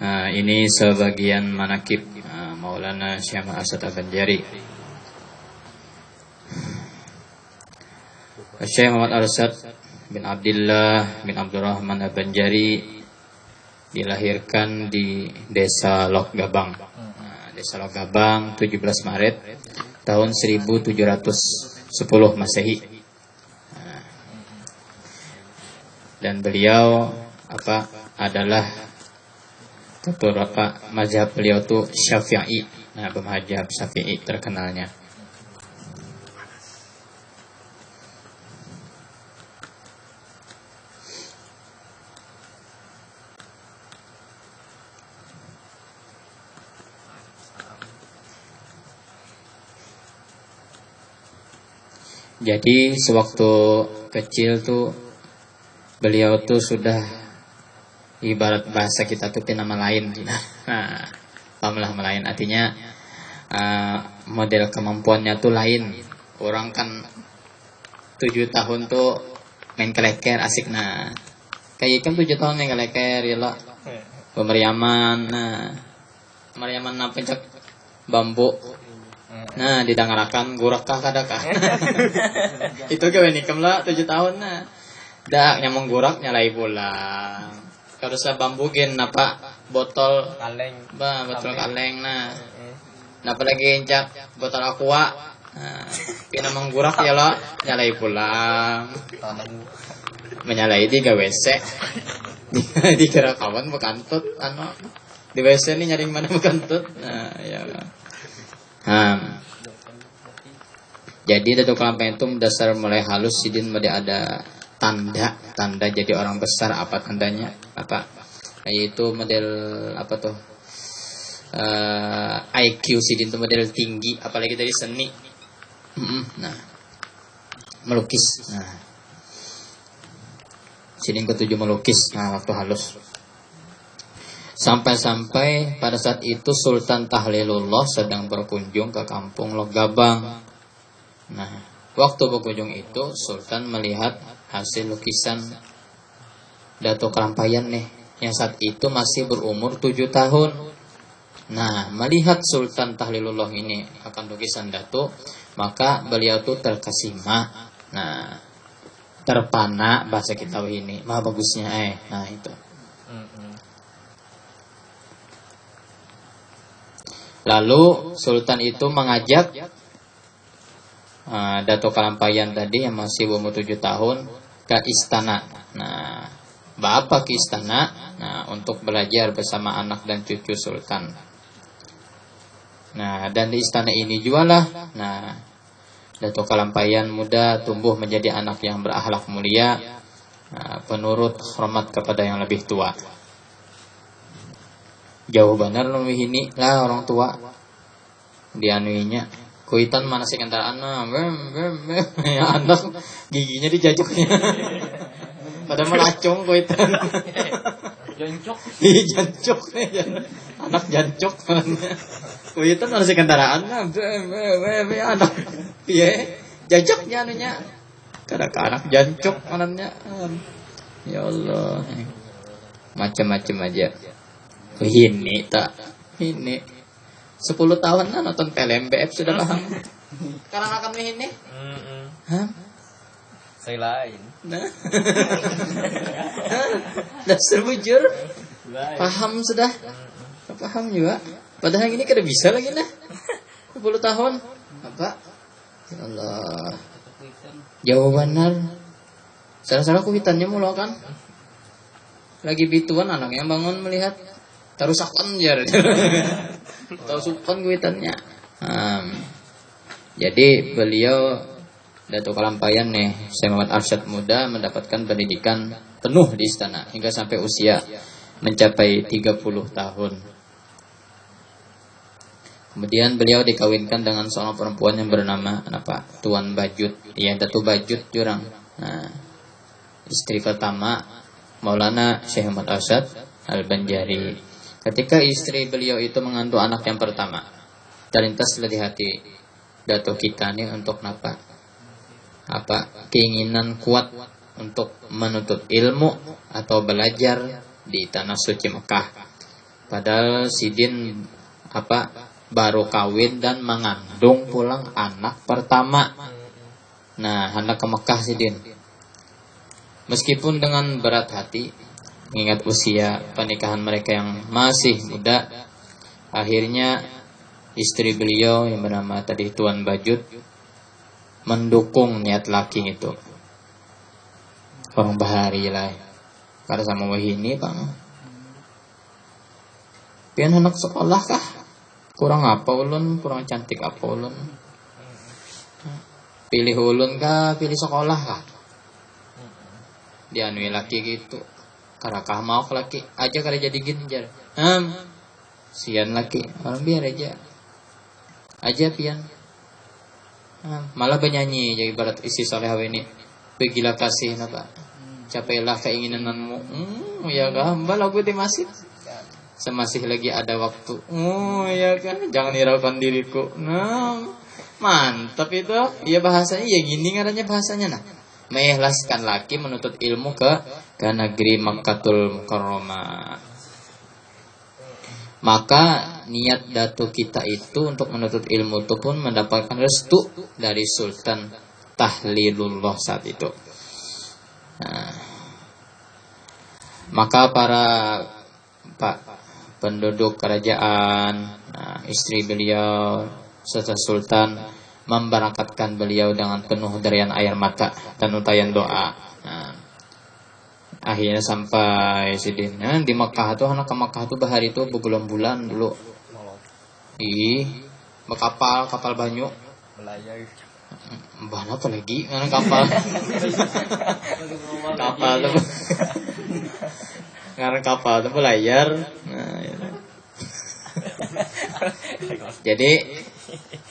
Nah, ini sebagian manakib Maulana Syekh Asad Al-Banjari. Syekh Muhammad Al-Asad bin Abdullah bin Abdurrahman Al-Banjari dilahirkan di Desa Lok Gabang. Desa Lok Gabang 17 Maret tahun 1710 Masehi. Dan beliau adalah mazhab beliau itu Syafi'i. Nah, mazhab Syafi'i terkenalnya. Jadi sewaktu kecil tuh beliau tuh sudah ibarat bahasa kita tuh nama lain. Nah, paham lain artinya model kemampuannya tuh lain. Orang kan 7 tahun tuh main keleker asik. Nah, kayak kan 7 tahun main keleker ya lah. Pemeriaman, nah pemeriaman pencak bambu. Nah, didangarakan gurakah kadakah. Itu gawe nikem lah 7 tahun nah. Dak nyamong gurak nyalai pulang. Kalau sa bambu gen botol kaleng. Botol kaleng nah. Napa lagi encak botol aqua. Nah, pinamong gurak ya lah nyalai pulang. Menyalai di WC. Di kira kawan bekantut di WC ini nyaring mana bekantut. Nah, ya. Jadi Datuk Kelampeng itu dasar mulai halus sidin mulai ada tanda jadi orang besar. Apa tandanya? Yaitu model IQ sidin itu model tinggi, apalagi dari seni. Nah, melukis. Nah, sidin ketujuh melukis. Nah, waktu halus. Sampai-sampai pada saat itu Sultan Tahlilullah sedang berkunjung ke kampung Lok Gabang. Nah, waktu berkunjung itu Sultan melihat hasil lukisan Datuk Kelampaian nih, yang saat itu masih berumur 7 tahun. Nah, melihat Sultan Tahlilullah ini akan lukisan Datuk, maka beliau tuh terkesima. Nah, terpana bahasa kita ini, mah bagusnya nah itu. Lalu Sultan itu mengajak Datuk Kelampaian tadi yang masih berumur 7 tahun ke istana. Nah, bapak ke istana untuk belajar bersama anak dan cucu Sultan. Nah, dan di istana ini jualah. Nah, Datuk Kelampaian muda tumbuh menjadi anak yang berakhlak mulia, penurut, hormat kepada yang lebih tua. Jauh benar lebih ini lah orang tua dianuinya kuitan mana sih kendaraan ya anak giginya dijajuknya pada melacung kuitan jancok anak jancok kuitan mana sih kendaraan anak jajaknya anunya kada anak jancok mananya ya Allah macam-macam aja. Ini 10 tahun nonton PLMBF sudah paham. Sekarang akan ini. Saya lain. Nah. Dasar bujur. Paham sudah. Paham juga. Padahal ini kada bisa lagi nah. 10 tahun. Ya Allah. Jawaban salah-salah kuitannya mulu kan. Lagi bituan anaknya bangun melihat tarusakan jar. Tarusakan kuitannya. Jadi beliau Datuk Kelampaian nih, Syekh Muhammad Arsyad muda mendapatkan pendidikan penuh di istana hingga sampai usia mencapai 30 tahun. Kemudian beliau dikawinkan dengan seorang perempuan yang bernama Tuan Bajut. Iya, Datuk Bajut jurang. Nah, istri pertama Maulana Syekh Muhammad Arsyad Al-Banjari. Ketika istri beliau itu mengandung anak yang pertama, terlintaslah di hati Datuk kita nih untuk keinginan kuat untuk menuntut ilmu atau belajar di tanah suci Mekah. Padahal Sidin baru kawin dan mengandung pulang anak pertama. Nah, hendak ke Mekah Sidin. Meskipun dengan berat hati, mengingat usia pernikahan mereka yang masih muda, akhirnya istri beliau yang bernama tadi Tuan Bajut mendukung niat laki itu. Orang bahari lah, karena sama wahini bang. Pian anak sekolah kah? Kurang apa ulun? Kurang cantik apa ulun? Pilih ulun kah? Pilih sekolah kah? Dianui laki gitu. Karakah mau laki aja kada jadi ginjar. Sian laki, orang biar aja pian. Malah bernyanyi jadi ibarat isi soleh ini. Begilah kasih napa? Capailah keinginanmu. Ya kan, lagu di masjid. Semasih lagi ada waktu. Ya kan, jangan hiraukan diriku. Nah, mantap itu. Ya bahasanya ya gini ngaranya bahasanya nah. Mengikhlaskan laki menuntut ilmu ke negeri Makkatul Mukarramah. Maka niat datu kita itu untuk menuntut ilmu itu pun mendapatkan restu dari Sultan Tahlilullah saat itu. Nah, maka para penduduk kerajaan, istri beliau serta Sultan memberangkatkan beliau dengan penuh derian air mata dan untayan doa. Akhirnya sampai Sidin di Mekah tuh, anak ke Mekah tuh bahari itu berbulan-bulan dulu. Kapal banyu. Bahan apa lagi? Kapal. Kapal tuh belayar. Jadi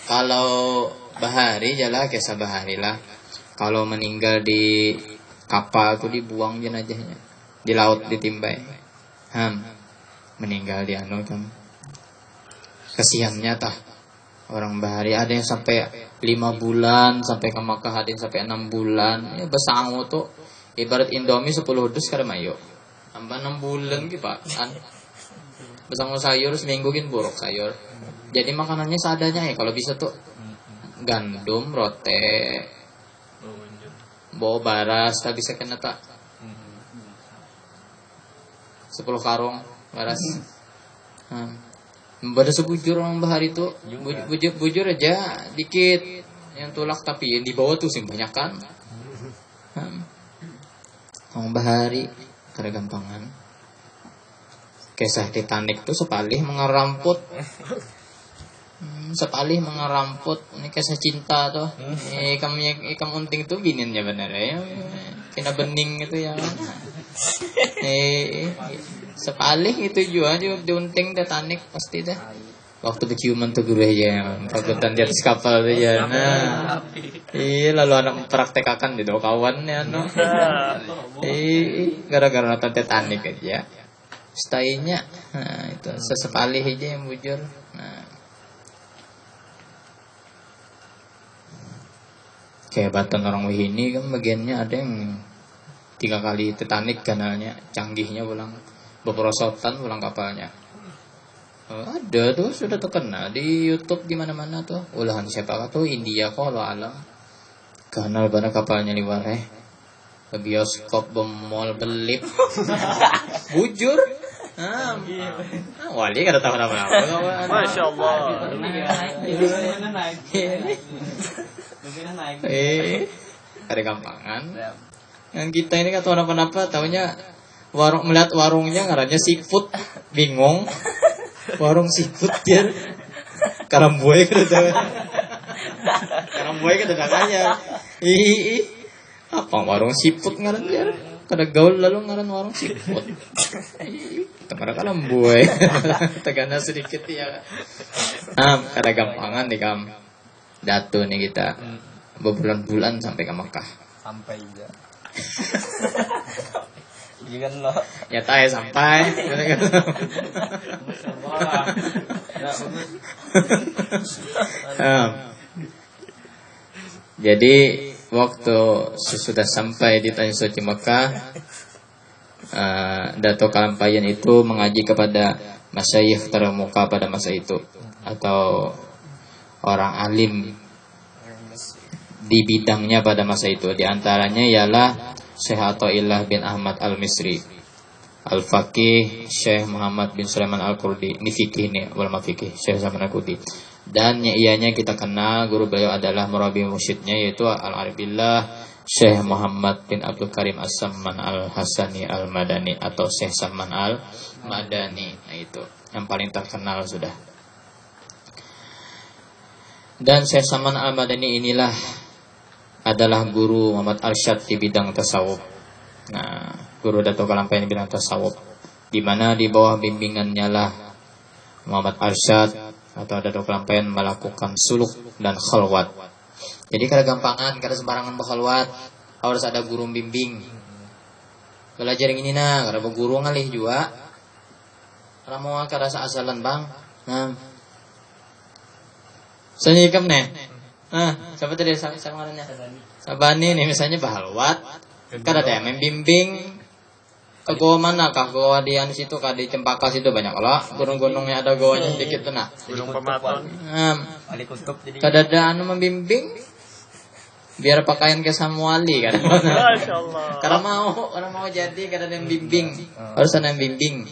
kalau bahari jalan kisah bahari lah. Kalau meninggal di kapal tuh dibuang jenazahnya, di laut ditimbai. Meninggal di kan. Kesiannya tah orang bahari, ada yang sampai 5 bulan sampai ke Makkah, ada yang sampai 6 bulan. Ya besangu tuh ibarat Indomie 10 dus kada mayo. Tambah 6 bulan gitu Pak. Besangu sayur seminggu gin buruk sayur. Jadi makanannya seadanya ya kalau bisa tuh gandum, rote, bawa baras, tak bisa kena tak 10 karung baras. Pada sebujur orang bahari itu bujur aja dikit yang tulak, tapi yang di bawah tuh sih banyak kan. Orang bahari kada gampangan. Kisah Titanic tuh sepalih mengeramput. Sepalih mengeramput ini kisah cinta tuh. Ikam unting tuh bininnya bener ya. Kena bening itu ya. Sepalih itu juga diunting Titanic pasti dah. Waktu keciuman tuh guru aja, pakutan di atas kapal tuh ya. Nah, lalu anak mempraktekkan di doa kawan ya no. Gara-gara nonton Titanic aja. Stainya, nah itu sesepalih aja yang bujur. Nah, kehebatan orang Wihini kan bagiannya ada yang 3 kali Titanic kanalnya, canggihnya pulang beperosotan pulang kapalnya. Ada tuh sudah terkenal di YouTube di mana-mana tuh. Ulahan siapa tuh India kalau alam. Kanal mana kapalnya liwar bioskop bemol belip. Bujur. Wali kada tahu apa-apa. Masya Allah. Ada gampangan. Yang kita ini kan tahu apa-apa, tahunya melihat warungnya ngarannya seafood, bingung. Warung seafood dia karamboy kada aja. Apa warung seafood ngaran dia? Kada gaul lalu ngaran warung seafood. Tempat karamboy. Tegana sedikit ya. Kada gampangan nih kam. Datu nih kita berbulan-bulan sampai ke Mekah. Sampai juga. Iya kan lo. Ya tahu sampai. Jadi waktu sudah sampai di Tanjung Suci Mekah, Dato Kalampayan itu mengaji kepada masyayikh terkemuka pada masa itu atau orang alim di bidangnya pada masa itu. Di antaranya ialah Syekh Athaillah bin Ahmad Al-Misri, Al-Faqih Syekh Muhammad bin Sulaiman Al-Qurdi. Ini fikih nih, ulama fikih Syekh Zaman Al-Qurdi. Dan ianya kita kenal guru beliau adalah murabi mursyidnya yaitu Al-Arifillah Syekh Muhammad bin Abdul Karim As-Samman Al-Hasani Al-Madani atau Syekh Samman Al-Madani. Nah itu yang paling terkenal sudah. Dan Syekh Samman Al-Madani inilah adalah guru Muhammad Arsyad di bidang tasawuf. Nah, guru Dato Kalampayan di bidang tasawuf, di mana di bawah bimbingannya lah Muhammad Arsyad atau Dato Kalampayan melakukan suluk dan khalwat. Jadi kada gampangan, kada sembarangan berkhalwat, harus ada guru bimbing. Belajar yang ini kada guru ngalih juga. Kada mau kada asalan bang. Nah, soalnya ikam nih. Siapa tadi sama orangnya? Sabani nih misalnya berkhalwat, kada ada yang membimbing. Ke goa mana kah? Goa di anu situ kah di Cempaka situ banyak lah. Gunung-gunungnya ada goanya sedikit tuh nah. Gunung Pematon. Ali Kutub jadi. Kada ada anu membimbing. Biar pakaian ke Samuali kan. Masyaallah. Karena mau jadi kada ada yang bimbing. Harus ada yang bimbing.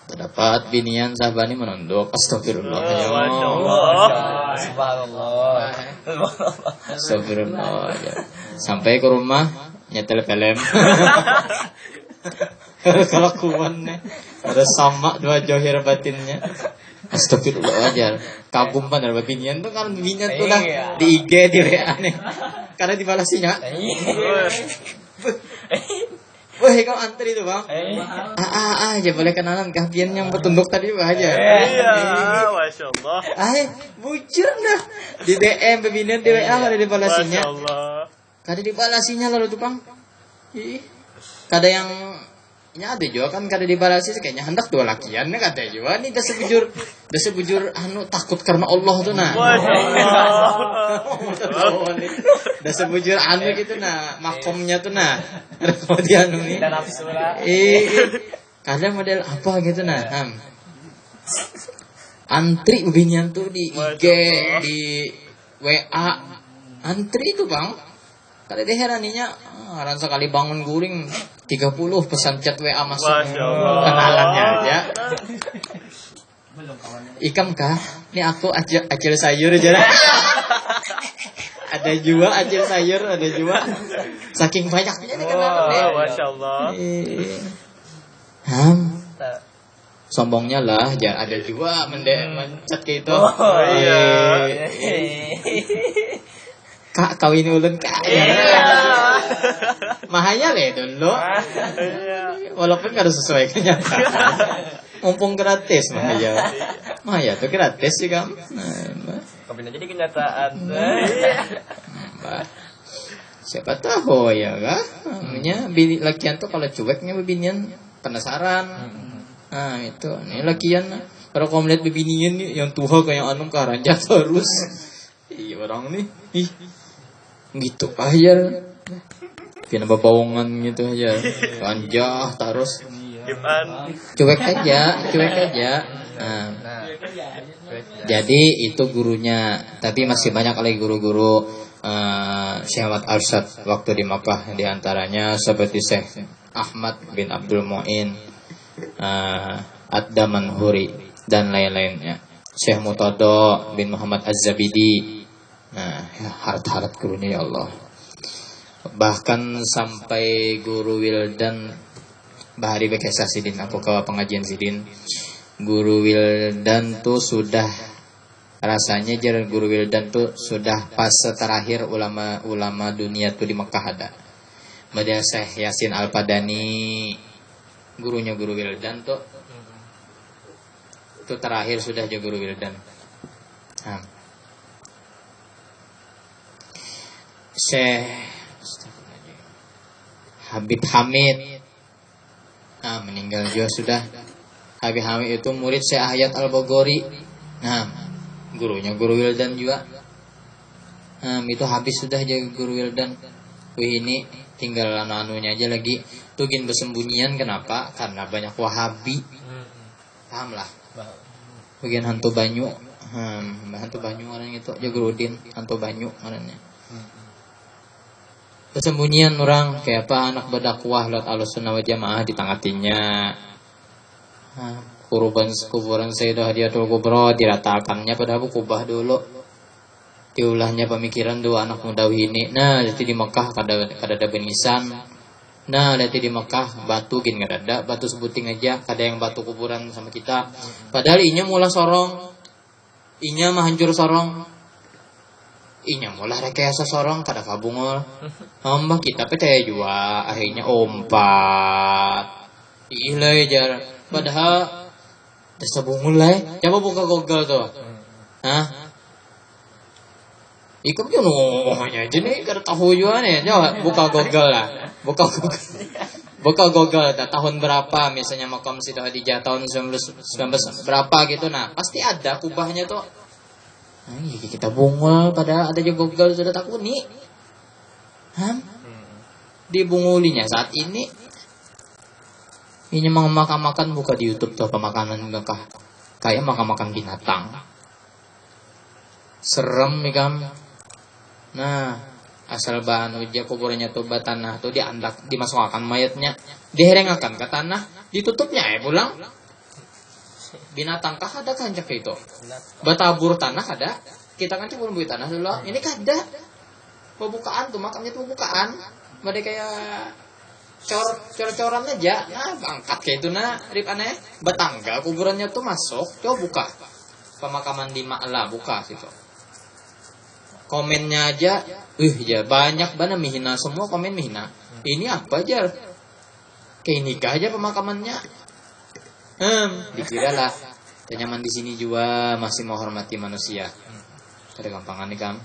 Terdapat binian Sabani menunduk. Astagfirullah. Masyaallah. Subhanallah. Astagfirullah. Sampai ke rumah nyetel film. Kelakuannya ada sama dua johir batinnya. Astagfirullah aja. Kagum banget binian tuh kan binian tuh lah di IG di WA nih. Karena dibalasinya. Wah, kau antri tuh bang. Aja boleh kenalan kah bian yang bertunduk tadi aja. Iya, masya Allah. Bujur dah. Di DM binian di WA ada dibalasinya. Masya Allah. Kada dibalasinya lalu tuh bang. Kada yang ini ada juga kan kada dibalasi kayaknya hendak dua lakian nih kata juga nih dah sebujur anu takut karena Allah tuh nah. Dah sebujur anu gitu nah makomnya tuh nah. Kemudian anu nih. Kada model apa gitu nah. Antri binian tuh di IG di WA antri itu bang. Kada diheraninya orang sekali bangun guring 30 pesan chat WA masuk. Kenalannya aja. Ikam kah? Ini aku acil sayur aja. Ada juga acil sayur, ada juga. Saking banyaknya nih kenalan. Masya Allah. Sombongnya lah, jangan ada juga mencet gitu. Kak kawin ulun kak. Mahaya le dulu. Walaupun kada sesuai kenyataan. Mumpung gratis mahaya. Mahaya tuh gratis sih kam. Kabin aja di kenyataan. Siapa tahu ya kah? Namanya bini lakian tuh kalau cueknya bebinian penasaran. Nah itu, ini lakian. Kalau kau melihat bebinian nih yang tua kayak anu karanja terus. Iya orang nih. Gitu aja. Kena babawangan gitu aja. Anjah terus. Cuek aja. Nah. Jadi itu gurunya. Tapi masih banyak lagi guru-guru Syekh Ahmad Arsyad waktu di Makkah. Di antaranya seperti Syekh Ahmad bin Abdul Mu'in, Ad-Daman Huri dan lain-lainnya. Syekh Mutado bin Muhammad Az-Zabidi. Nah, harap-harap gurunya ya Allah. Bahkan sampai guru Wildan Bahari Bekesa Sidin, aku ke pengajian Sidin. Guru Wildan tuh sudah rasanya guru Wildan tuh sudah fase terakhir ulama dunia tuh di Mekah ada. Kemudian Syekh Yasin Al-Padani, gurunya guru Wildan tuh itu terakhir sudah juga guru Wildan. Syekh Habib Hamid meninggal juga sudah. Habib Hamid itu murid Syekh Hayat Al-Bogori. Gurunya guru Wildan juga. Itu habis sudah jadi guru Wildan. Wih ini tinggal anu-anunya aja lagi. Tuh gin bersembunyian kenapa? Karena banyak Wahabi. Paham lah. Bagian hantu banyu. Hantu banyu orang itu Jagurudin, hantu banyu orangnya. Bersembunyian orang kayak apa anak berdakwah lewat Ahlussunnah wal Jamaah ditangatinya. Kuburan Sayyidah Hadiyatul Kubra diratakannya padahal kubah dulu. Diulahnya pemikiran dua anak muda ini. Nah, jadi di Mekah kada benisan. Nah, lihat di Mekah batu gin kada ada, batu sebuting aja, kada yang batu kuburan sama kita. Padahal inya mula sorong. Inya mah hancur sorong. Inya mula rekayasa sorong kada kabungol. Hamba kita percaya jua akhirnya ompat. Ilai jar. Padahal desa bungul lah. Coba buka Google tuh. Hah? Ikut kan ngomongnya aja nih kada tahu juga nih. Coba buka Google lah. Buka Google tahun berapa misalnya makam Siti Khadijah tahun 19 berapa gitu. Nah, pasti ada kubahnya tuh. Nah, kita bungul padahal ada juga Google sudah takut nih. Dibungulinya saat ini. Ini makan buka di YouTube tuh pemakanan Mekah. Kayak makan binatang. Serem nih kan. Nah, asal bahan uja kuburannya tuh tanah tuh dimasukkan mayatnya, diherengakan ke tanah, ditutupnya pulang. Binatang kah ada kancak itu? Batabur tanah ada. Kita kan cuma beli tanah dulu. Ini kada. Pembukaan tuh makamnya tuh pembukaan. Mereka kayak cor-coran aja. Nah, angkat kayak itu nah, rip aneh. Betangga kuburannya tuh masuk, coba buka. Pemakaman di Ma'la buka situ. Komennya aja, ya banyak banget mihina, semua komen mihina. Ini apa aja? Kayak nikah aja pemakamannya. Dikira lah, nyaman di sini juga masih menghormati manusia. Ada gampangan nih kam.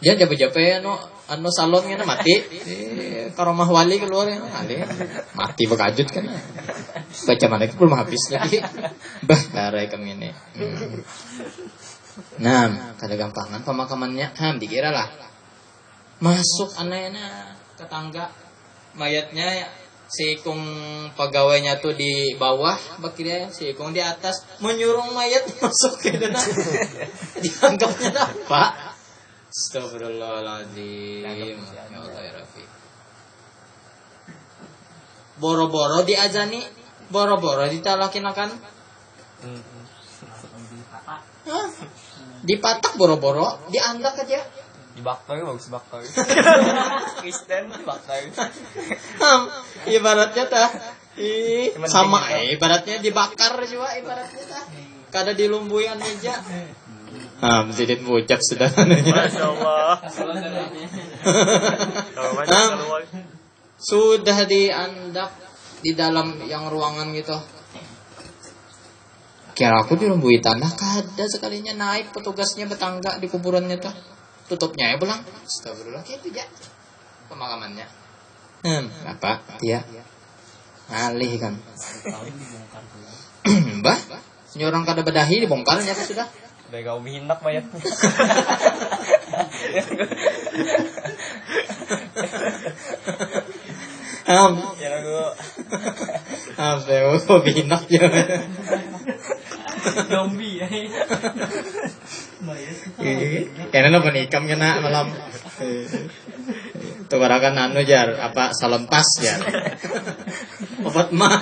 Dia jape-jape anu salonnya mati. Karomah wali keluar ya mati bekajut kan. Baca mana belum habis lagi. Bah, darai kami ini. Nah, kada gampangan pemakamannya. Dikira lah. Masuk anehnya ke tangga. Mayatnya si kung pegawainya tuh di bawah, bakirnya si kung di atas menyuruh mayat masuk ke dalam. Dianggapnya apa? Astagfirullahaladzim. Ya Allah ya Rabbi. Boro-boro diazani, boro-boro ditalakinakan. Dipatak boro-boro, diandak aja. Dibakar bagus bakar. Kristen bakar. Ibaratnya tah. Sama ibaratnya dibakar juga ibaratnya tah. Kada dilumbuian meja. Menjadi bujak sudah. Masya Allah. Sudah diandak di dalam yang ruangan gitu. Kira aku dilumbui tanah, kada sekalinya naik petugasnya betangga di kuburannya tuh. Tutupnya ya pulang. Astagfirullah kayak itu ya. Pemakamannya. Apa? Dia alih kan. Mbah, nyorang kada bedahi dibongkarnya tuh sudah. Udah gak hinak mayatnya. Ya lagu. Saya binak ya. Zombie ya. Kayaknya lo penikam kena malam. Tukarakan anu jar apa salempas jar. Obat mah.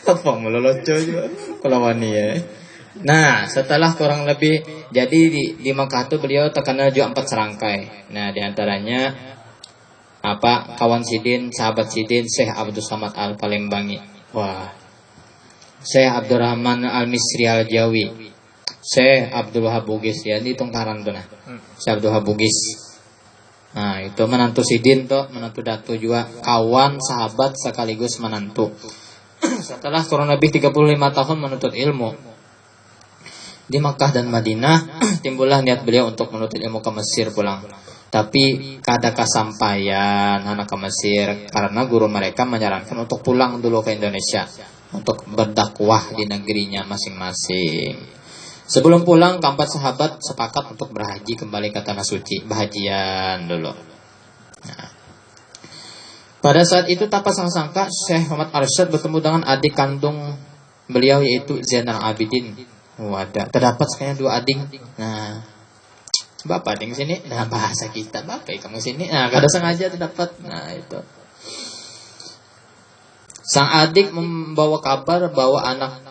Apa meloloco juga kalau wani ya. Nah, setelah kurang lebih jadi di Makkah itu beliau terkenal juga 4 serangkai. Nah, diantaranya apa kawan Sidin, sahabat Sidin, Syekh Abdul Samad Al Palembang. Wah. Syekh Abdurrahman Al Misri Al Jawi. Syekh Abdul Wahab Bugis ya, ini tungkaran tuh nah. Syekh Abdul Wahab Bugis. Nah, itu menantu Sidin tuh, menantu Datu juga, kawan, sahabat sekaligus menantu. Setelah kurang lebih 35 tahun menuntut ilmu di Makkah dan Madinah, timbullah niat beliau untuk menuntut ilmu ke Mesir pulang. Tapi kada kesampaian anak ke Mesir karena guru mereka menyarankan untuk pulang dulu ke Indonesia untuk berdakwah di negerinya masing-masing. Sebelum pulang, keempat sahabat sepakat untuk berhaji kembali ke tanah suci. Bahagian dulu. Nah, pada saat itu tak sangka Syekh Muhammad Arsyad bertemu dengan adik kandung beliau yaitu Zainal Abidin. Wadah, terdapat sekalian 2 adik. Nah, Bapak di sini dalam bahasa kita, Bapak kamu sini. Nah, kada sengaja terdapat. Nah, itu. Sang adik membawa kabar bahwa anak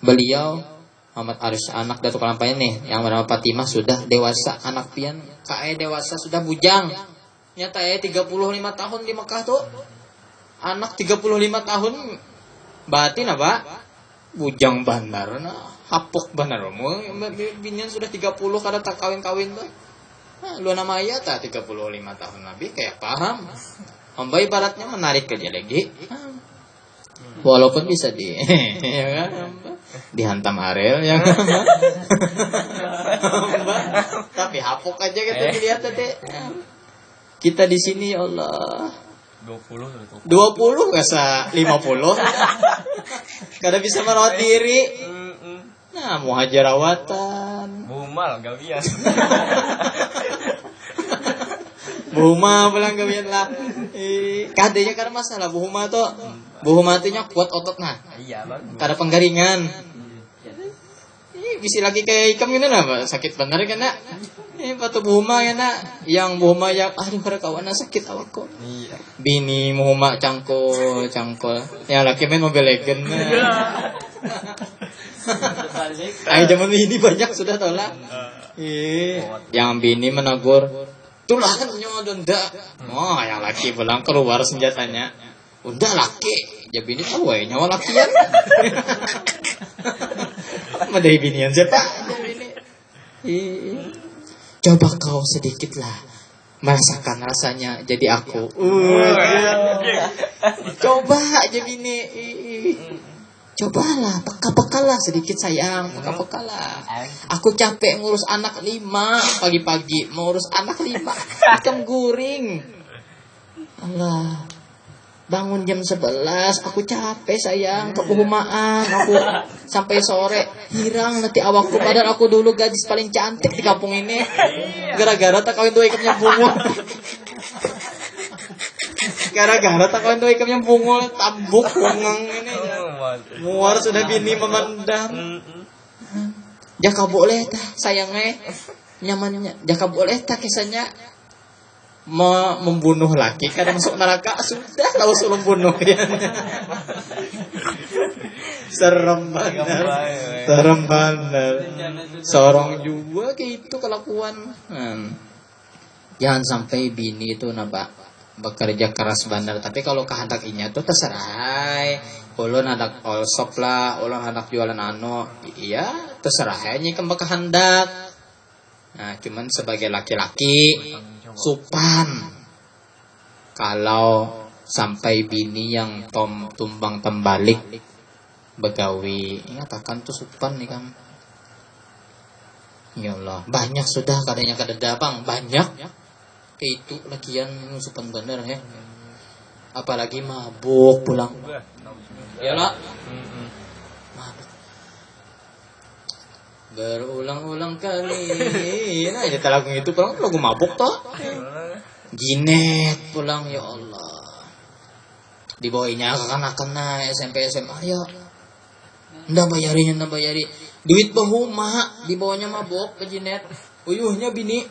beliau Muhammad Arsyad, anak Datuk Lampaian nih yang bernama Fatimah sudah dewasa, anak pian kae dewasa sudah bujang. Nyata 35 tahun di Mekah tuh. Anak 35 tahun berarti Pak? Bujang bandar nah. Hapok benar mo binian sudah 30 kada tak kawin-kawin tuh. Nah, lu nama ayat 35 tahun Nabi kayak paham. Hamba ibaratnya menarik kerja lagi. Walaupun bisa ya kan? Dihantam Ariel ya kan? Tapi hapok aja kita dilihat tadi. Kita di sini ya Allah 20 kasa 50. Kada bisa merawat diri. Nah, mau hajar rawatan. Bumal gawian. Buhuma pulang gawian lah. Kadenya kada masalah buhuma tuh. Buhuma tuh kuat otot nah. Iya, Bang. Kada penggaringan. Bisa lagi kayak ikam gitu nah, sakit bener kan nak? Patu buhuma ya nak. Yang buhuma yang aduh kada kawan sakit awak kok. Iya. Bini buhuma cangkul. Yang laki main Mobile Legend. Ay zaman ini banyak sudah tau lah. Yang bini menegur, tulah nyodonda. Oh, yang laki pulang keluar senjatanya. Udah laki, ya bini tahu ya nyawa lakian. Madai binian siapa? Coba kau sedikitlah merasakan rasanya jadi aku. Coba aja bini. Cobalah, peka-pekalah sedikit sayang, peka-pekalah. Aku capek ngurus anak 5 pagi-pagi, mau urus anak 5 ikan guring. Allah, bangun jam 11, aku capek sayang, kebuhumaan, aku sampai sore, hirang nanti awakku. Padahal aku dulu gadis paling cantik di kampung ini. Gara-gara tak kawin tuh ikamnya bunga. Gara-gara tak kawin tuh ikamnya bunga, tabuk bungang ini. Muar sudah bini memandang. Jaka boleh tah sayangnya nyamannya. Jaka boleh tah kisahnya membunuh laki kadang masuk neraka sudah tahu suruh bunuh ya. Serem banget. Sorong juga kayak itu kelakuan. Jangan sampai bini itu nampak bekerja keras bandar, tapi kalau kehendak inya tuh terserah. Ulun anak olsop lah, ulun anak jualan iya terserah aja kan kehendak. Nah, cuman sebagai laki-laki supan. Kalau sampai bini yang tumbang tembalik begawi, katakan tuh supan nih kan. Ya Allah, banyak sudah kadanya kadeda bang, banyak. Itu lagian supan bener ya. Apalagi mabuk pulang. Ya lah. Mabuk. Berulang-ulang kali. Nah, ini lagu itu pulang lagu mabuk toh. Ginet pulang ya Allah. Dibawainya kanak-kanak SMP SMA ya. Ndak bayari. Duit bahuma dibawanya mabuk ke Ginet. Uyuhnya bini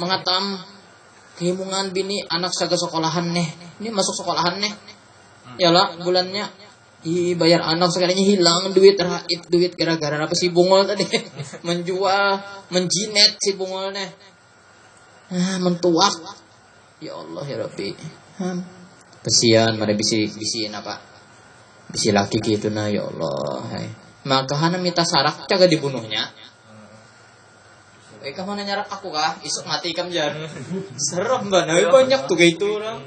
mengatam himungan bini anak saga sekolahan nih. Ini masuk sekolahan nih. Yalah bulannya bayar anak sekalinya hilang duit raib duit gara-gara apa si bungol tadi menjual menjinet si bungolnya. Mentuak. Ya Allah ya Rabbi. Kesian pada bisi apa? Bisi laki gitu nah ya Allah. Hai. Maka hana minta sarak caga dibunuhnya. Kamu nyarak aku kah? Isuk mati kam jar. Serem banget. Banyak tuh kayak itu orang.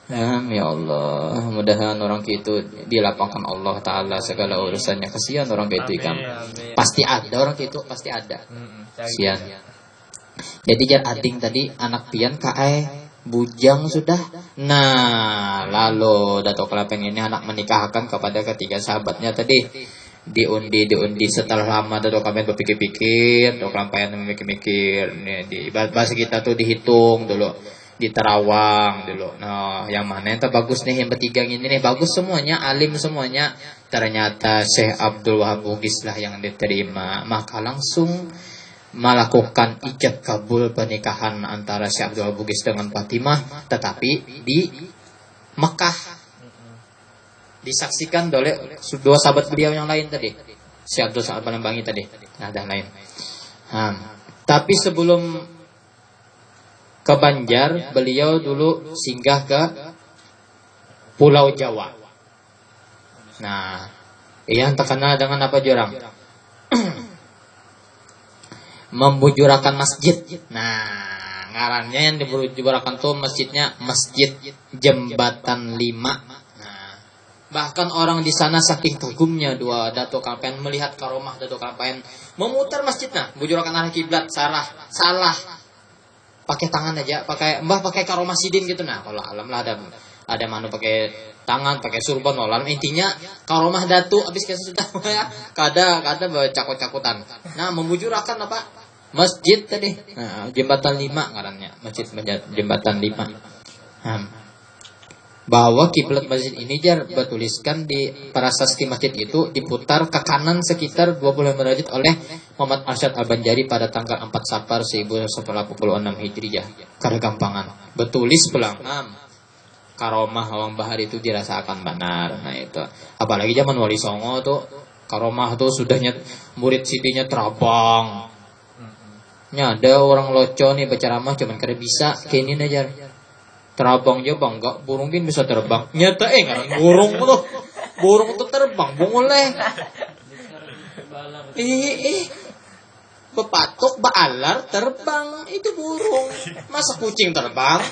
Ya Allah, mudahan orang itu dilapangkan Allah Ta'ala segala urusannya. Kasihan orang kayak itu kan. Pasti ada orang kayak itu, pasti ada. Kasihan. Jadi jar ading tadi anak pian kae bujang sudah. Nah, lalu Datuk Kelapeng ini anak menikahkan kepada ketiga sahabatnya tadi. diundi setelah lama tuh kalian berpikir-pikir, tuh kalian memikir-mikir, nih di bahasa kita tuh dihitung dulu, diterawang dulu. Nah, yang mana yang terbagus nih, yang bertiga ini nih bagus semuanya, alim semuanya. Ternyata Syekh Abdul Wahab Bugis lah yang diterima, maka langsung melakukan ijab kabul pernikahan antara Syekh Abdul Wahab Bugis dengan Fatimah, tetapi di Mekah. Disaksikan oleh dua sahabat beliau yang lain tadi, Syekh Abdul Somad Palembangi tadi, nah dan lain. Tapi sebelum ke Banjar, beliau dulu singgah ke Pulau Jawa. Nah, yang terkenal dengan apa jurang? Membujurakan masjid. Nah, ngarannya yang dibujurakan tuh masjidnya Masjid Jembatan 5. Bahkan orang di sana saking kagumnya dua Datuk Kampen melihat karomah Datuk Kampen memutar masjidnya, bujurakan arah kiblat, salah. Pakai tangan aja, pakai karomah sidin gitu. Nah, kalau alam lah ada manu pakai tangan, pakai surban, alam intinya karomah Datuk habis kita sudah ya, kada cakut-cakutan. Nah, membujurakan apa? Masjid tadi. Nah, Jembatan 5 ngarannya, Masjid Jembatan 5. Bahwa kiblat masjid ini jar bertuliskan di prasasti masjid itu diputar ke kanan sekitar 25 derajat oleh Muhammad Arsyad Al-Banjari pada tanggal 4 Safar 1186 Hijriah. Karena gampangan bertulis pelangam karomah awang bahar itu dirasakan benar. Nah itu apalagi zaman Wali Songo tuh karomah tuh sudahnya murid sidinya terabang. Ada orang loco nih berceramah cuman kada bisa kayak ini aja. Terabang aja bangga, burung kan bisa terbang. Nyata ngaran burung tuh terbang, boleh. Bepatok, baalar, terbang, itu burung. Masa kucing terbang?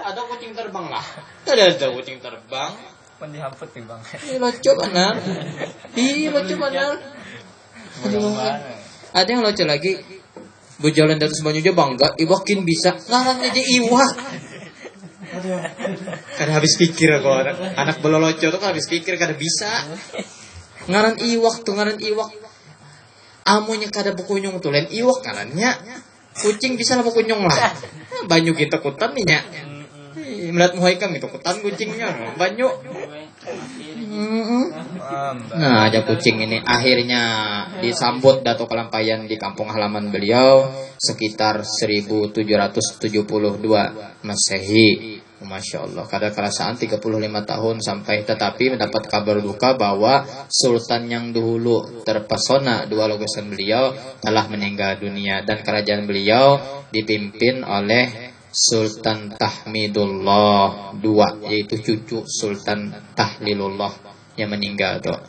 Ada kucing terbang lah. Ada kucing terbang. Mendihamput nih bang. Lucu benar. Lucu benar. Ada yang lucu lagi. Bujalan dari semuanya aja bangga, iwakin bisa. Ngaran aja iwak. Karena habis pikir aku anak beloloco tuh kan habis pikir kada bisa. Ngaran iwak. Amunya kada bukunyung tuh lain iwak ngarannya. Kucing bisa lah bukunyung lah. Banyu kita kutan nih nya. Melihat muhaikam itu kutan kucingnya. Banyu. Nah, aja kucing ini akhirnya disambut Datuk Kelampayan di kampung halaman beliau sekitar 1772 Masehi. Masya Allah, kada kerasaan 35 tahun sampai, tetapi mendapat kabar duka bahwa Sultan yang dahulu terpesona dua lukisan beliau telah meninggal dunia dan kerajaan beliau dipimpin oleh Sultan Tahmidullah II, yaitu cucu Sultan Tahlilullah yang meninggal tuh.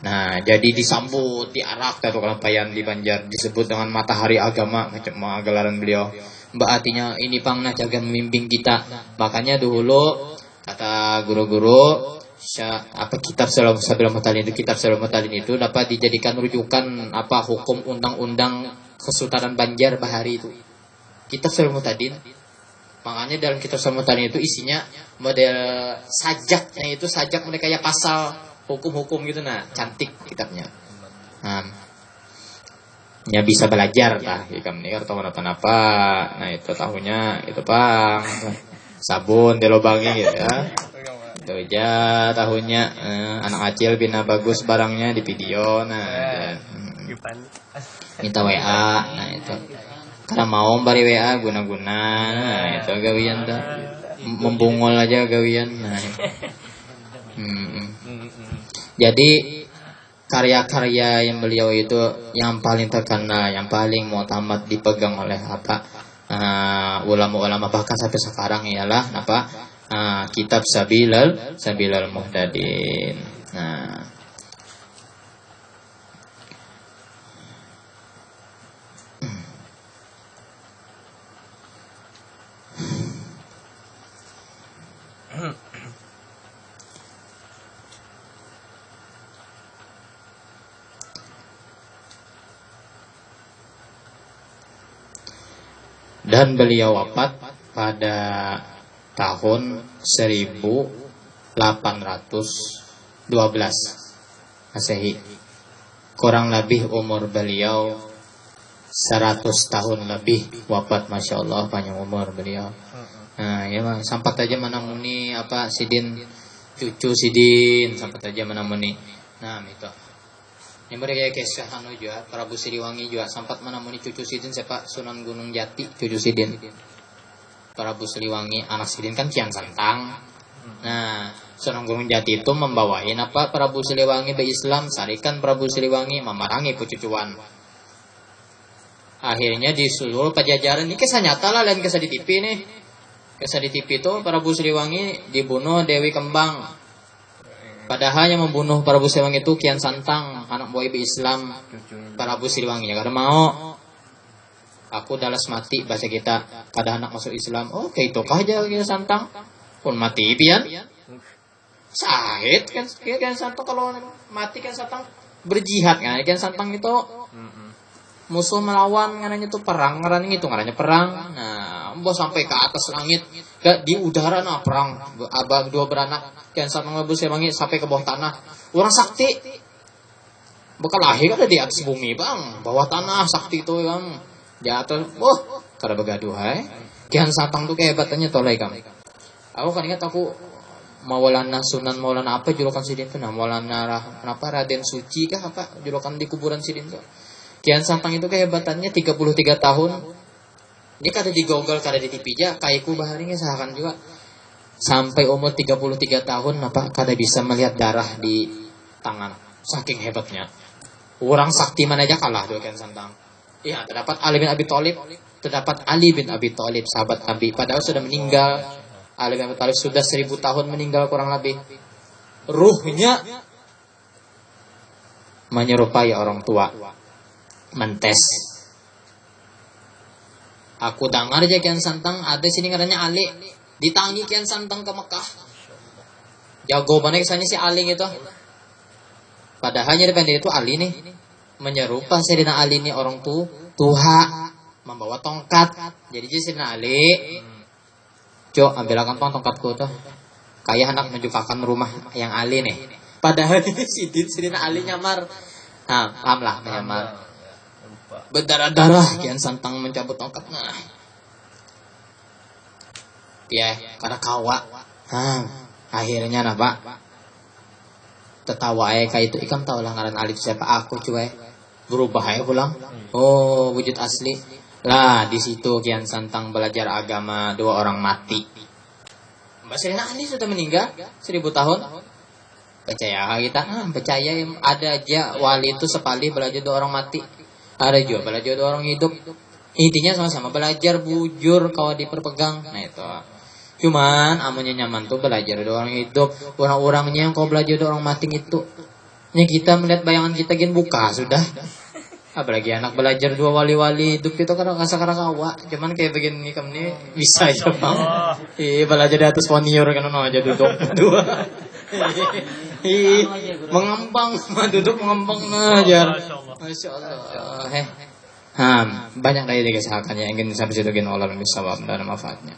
Nah, jadi disambut, diarak Datuk Kelampayan di Banjar, disebut dengan matahari agama macam gelaran beliau. Mbak artinya ini pangna jaga membimbing kita. Makanya dulu kata guru-guru kitab Sabilul Mutalin itu dapat dijadikan rujukan hukum undang-undang Kesultanan Banjar Bahari itu. Kitab Sabilul Mutalin. Makanya dalam kitab Sabilul Mutalin itu isinya model sajaknya itu sajak mereka ya pasal hukum-hukum gitu, nah cantik kitabnya. Ya bisa belajar lah ikam nih atau apa. Nah itu tahunya itu bang sabun dilobangi gitu ya. Itu aja tahunya anak kecil bina bagus barangnya di video. Nah minta WA. Nah itu karena mau bari WA guna-guna. Nah itu gawian dah membungol aja gawian. Nah jadi karya-karya yang beliau itu yang paling terkenal, yang paling mu'tamad dipegang oleh ulama-ulama bahkan sampai sekarang ialah kitab Sabilul Muhtadin. Nah, dan beliau wafat pada tahun 1812 Masehi. kurang lebih umur beliau 100 tahun lebih wafat, masya Allah panjang umur beliau. Nah ya mah sempat aja menamuni apa sidin cucu sidin sempat aja menamuni. Nah itu. Ini mereka kisah anu juga Prabu Siliwangi juga sempat menamuni cucu sidin siapa Sunan Gunung Jati cucu sidin. Prabu Siliwangi anak sidin kan Kian Santang. Nah Sunan Gunung Jati itu membawain apa Prabu Siliwangi be Islam, sarikan Prabu Siliwangi memarangi pucucuan. Akhirnya di seluruh Pajajaran ini kisah nyata lah, lain kisah di TV nih. Kisah di TV itu Prabu Siliwangi dibunuh Dewi Kembang. Padahal yang membunuh Prabu Siliwangi itu Kian Santang, anak buah ibu Islam. Prabu Siliwangi ya karena mau aku dalas mati bahasa kita pada anak masuk Islam. Oh kayak itu kah aja Kian Santang pun mati pian. Sahid kan Kian Santang kalau mati Kian Santang berjihad kan. Kian Santang itu musuh melawan ngarannya itu perang, ngarannya itu ngarannya perang. Nah, bos sampai ke atas langit, di udara nah perang. Abang dua beranak Kian Santang Prabu Siliwangi sampai ke bawah tanah. Orang sakti. Bakal lahir ada di atas bumi, Bang. Bawah tanah sakti itu, Bang. Di atas, kada begaduh hai. Kian Santang tuh kehebatannya tolai kamu. Aku kan ingat aku Maulana Sunan Maulana apa julukan sidin itu nah Maulana kenapa Raden Suci kah apa julukan di kuburan sidin itu. Kian Santang itu kehebatannya 33 tahun. Ini kada di Google, kada di TV aja. Kaiku baharinya sahakan juga. Sampai umur 33 tahun apa kada bisa melihat darah di tangan. Saking hebatnya. Orang sakti mana aja kalah tuh Kian Santang. Iya, terdapat Ali bin Abi Thalib, terdapat Ali bin Abi Thalib sahabat Nabi. Padahal sudah meninggal. Ali bin Abi Thalib sudah 1000 tahun meninggal kurang lebih. Ruhnya menyerupai orang tua. Mentes. Aku dengar aja Kian Santang ada sini ngarannya Ali. Ditangi Kian Santang ke Mekah. Jago banget kesannya si Ali gitu. Padahal depende itu Ali nih menyerupai Sayyidina Ali nih orang tua membawa tongkat. Jadi Sayyidina Ali, "Jo, ambilkan tongkatku tuh." Kayak anak menjukakan rumah yang Ali nih. Padahal ini Sayyidina Ali nyamar. Nah, paham lah menyamar. Berdarah-darah Kian Santang mencabut tongkatnya. Ya, karena kawa. Akhirnya nah Pak. Tertawa kayak itu ikam tahu lah ngaran Ali siapa aku cuy. Berubah ya pulang. Oh, wujud asli. Lah, di situ Kian Santang belajar agama, 2 orang mati. Mbak Serena Ali sudah meninggal 1000 tahun. Percaya kita? Percaya ada aja wali itu sekali belajar 2 orang mati. Ada juga belajar 2 orang hidup. Intinya sama-sama belajar bujur kalau diperpegang. Nah itu. Cuman amannya nyaman tuh belajar 2 orang hidup. Orang-orangnya yang kau belajar 2 orang mati itu. Ini kita melihat bayangan kita gin buka sudah. Apalagi anak belajar 2 wali-wali hidup itu kan kadang kawa. Cuman kayak begini kamu ini bisa aja Bang. Belajar di atas ponior kan aja duduk 2. Mengembang, duduk mengembang aja. Masya Allah. Banyak dari kesahakannya yang ingin sampai situ Allah bisa dan manfaatnya.